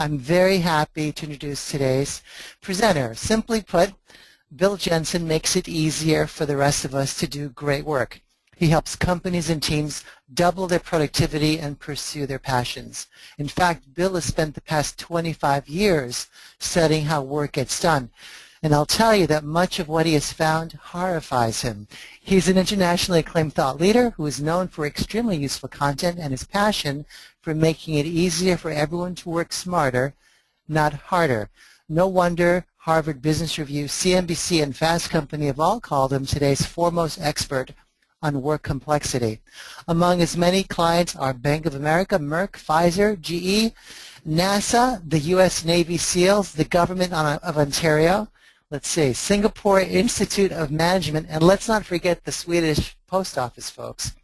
I'm very happy to introduce today's presenter. Simply put, Bill Jensen makes it easier for the rest of us to do great work. He helps companies and teams double their productivity and pursue their passions. In fact, Bill has spent the past 25 years studying how work gets done. And I'll tell you that much of what he has found horrifies him. He's an internationally acclaimed thought leader who is known for extremely useful content and his passion for making it easier for everyone to work smarter, not harder. No wonder Harvard Business Review, CNBC, and Fast Company have all called him today's foremost expert on work complexity. Among his many clients are Bank of America, Merck, Pfizer, GE, NASA, the U.S. Navy SEALs, the government of Ontario, let's see, Singapore Institute of Management, and let's not forget the Swedish Post Office folks.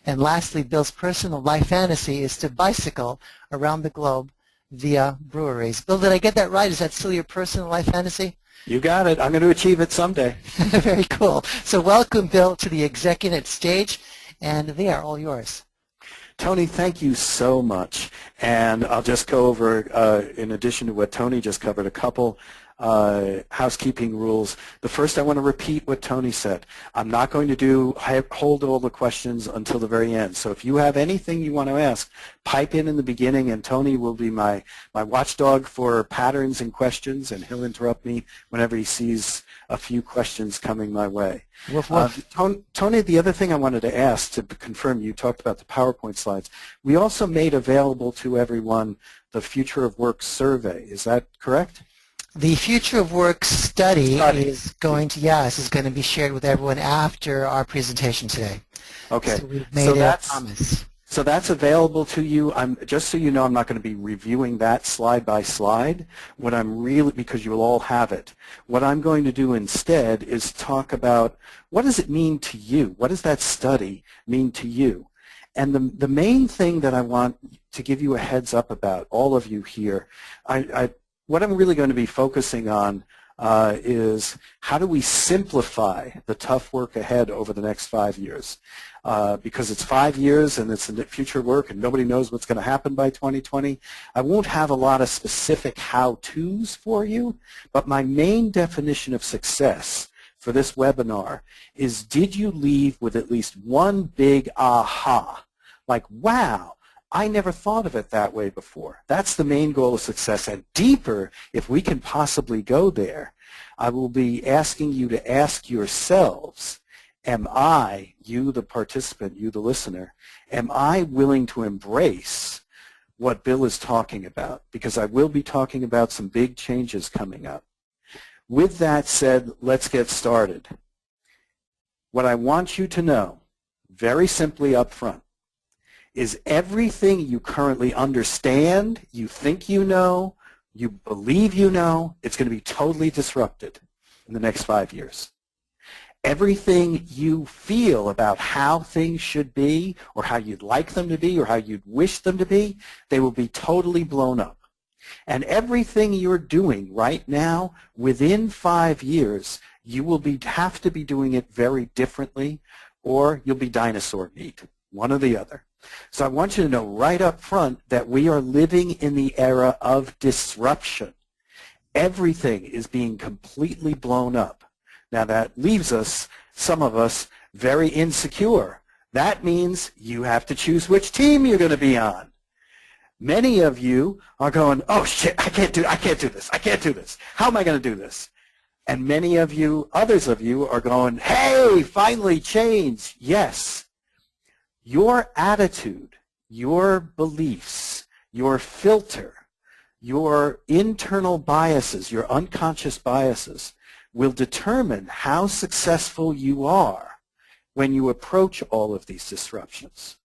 And lastly, Bill's personal life fantasy is to bicycle around the globe via breweries. Bill, did I get that right? Is that still your personal life fantasy? You got it. I'm going to achieve it someday. Very cool. So welcome, Bill, to the ExecuNet stage, and they are all yours. Tony, thank you so much. And I'll just go over, in addition to what Tony just covered, a couple housekeeping rules. The first, I want to repeat what Tony said. I'm not going to hold all the questions until the very end. So if you have anything you want to ask, pipe in the beginning, and Tony will be my watchdog for patterns and questions, and he'll interrupt me whenever he sees a few questions coming my way. Tony, the other thing I wanted to ask to confirm, you talked about the PowerPoint slides. We also made available to everyone the Future of Work survey. Is that correct? The Future of Work study is going to be shared with everyone after our presentation today. Okay. So we've made a promise. So that's available to you. Just so you know, I'm not going to be reviewing that slide by slide. Because you'll all have it. What I'm going to do instead is talk about what does it mean to you? What does that study mean to you? And the main thing that I want to give you a heads up about, all of you here, what I'm really going to be focusing on is how do we simplify the tough work ahead over the next 5 years. Because it's 5 years and it's in the future work and nobody knows what's going to happen by 2020. I won't have a lot of specific how-tos for you, but my main definition of success for this webinar is, did you leave with at least one big aha? Like, wow, I never thought of it that way before. That's the main goal of success. And deeper, if we can possibly go there, I will be asking you to ask yourselves, am I, you the participant, you the listener, am I willing to embrace what Bill is talking about? Because I will be talking about some big changes coming up. With that said, let's get started. What I want you to know, very simply up front, is everything you currently understand, you think you know, you believe you know, it's going to be totally disrupted in the next 5 years. Everything you feel about how things should be, or how you'd like them to be, or how you'd wish them to be, they will be totally blown up. And everything you're doing right now, within 5 years, you will have to be doing it very differently, or you'll be dinosaur meat, one or the other. So I want you to know right up front that we are living in the era of disruption. Everything is being completely blown up. Now that leaves us, some of us, very insecure. That means you have to choose which team you're going to be on. Many of you are going, oh shit, I can't do this. How am I going to do this? And many of you, others of you, are going, hey, finally change. Yes. Your attitude, your beliefs, your filter, your internal biases, your unconscious biases will determine how successful you are when you approach all of these disruptions.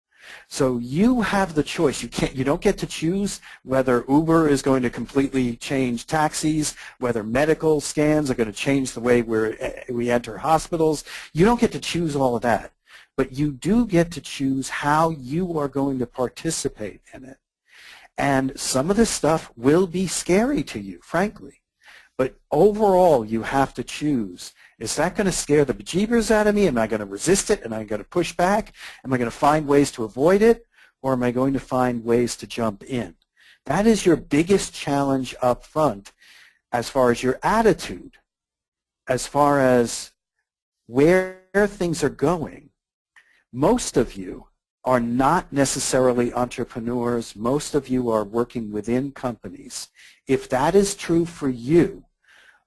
So you have the choice. You don't get to choose whether Uber is going to completely change taxis, whether medical scans are going to change the way we enter hospitals. You don't get to choose all of that. But you do get to choose how you are going to participate in it. And some of this stuff will be scary to you, frankly. But overall, you have to choose. Is that going to scare the bejeebers out of me? Am I going to resist it? Am I going to push back? Am I going to find ways to avoid it? Or am I going to find ways to jump in? That is your biggest challenge up front as far as your attitude, as far as where things are going. Most of you are not necessarily entrepreneurs. Most of you are working within companies. If that is true for you,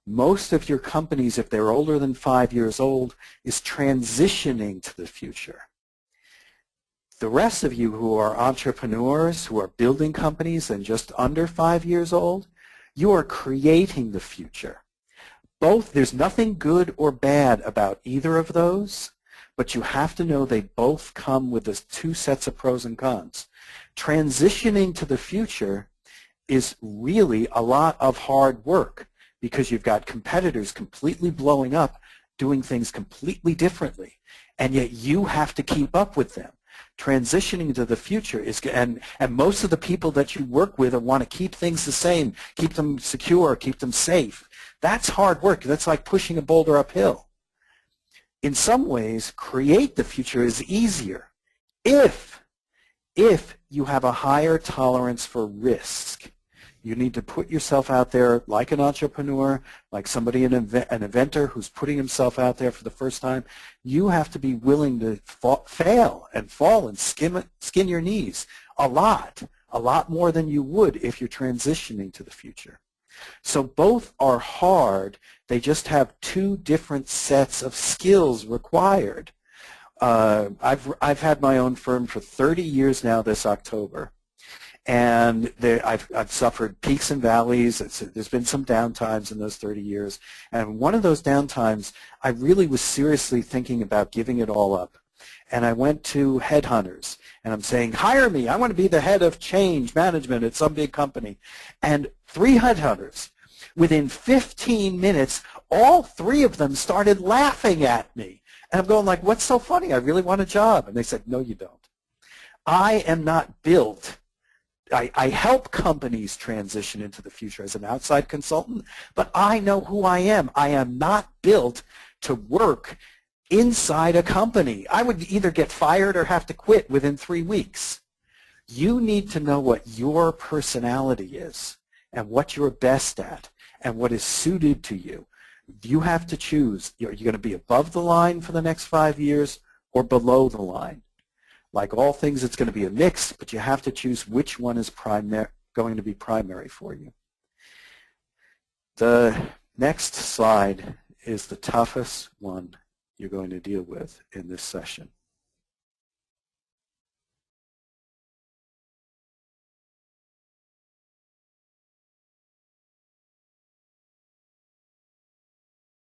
most of your companies, if they're older than 5 years old, is transitioning to the future. The rest of you who are entrepreneurs, who are building companies and just under 5 years old, you are creating the future. Both, there's nothing good or bad about either of those, but you have to know they both come with the two sets of pros and cons. Transitioning to the future is really a lot of hard work because you've got competitors completely blowing up, doing things completely differently, and yet you have to keep up with them. Transitioning to the future is, and most of the people that you work with want to keep things the same, keep them secure, keep them safe. That's hard work. That's like pushing a boulder uphill. In some ways, create the future is easier if you have a higher tolerance for risk. You need to put yourself out there like an entrepreneur, like somebody, an inventor who's putting himself out there for the first time. You have to be willing to fail and fall and skin your knees a lot more than you would if you're transitioning to the future. So both are hard. They just have two different sets of skills required. I've had my own firm for 30 years now this October. And I've suffered peaks and valleys. There's been some downtimes in those 30 years. And one of those downtimes, I really was seriously thinking about giving it all up. And I went to headhunters, and I'm saying, hire me. I want to be the head of change management at some big company. And 3 headhunters, within 15 minutes, all 3 of them started laughing at me. And I'm going like, what's so funny? I really want a job. And they said, no, you don't. I am not built. I help companies transition into the future as an outside consultant, but I know who I am. I am not built to work inside a company. I would either get fired or have to quit within 3 weeks. You need to know what your personality is and what you're best at and what is suited to you. You have to choose. Are you going to be above the line for the next 5 years or below the line? Like all things, it's going to be a mix, but you have to choose which one is going to be primary for you. The next slide is the toughest one you're going to deal with in this session.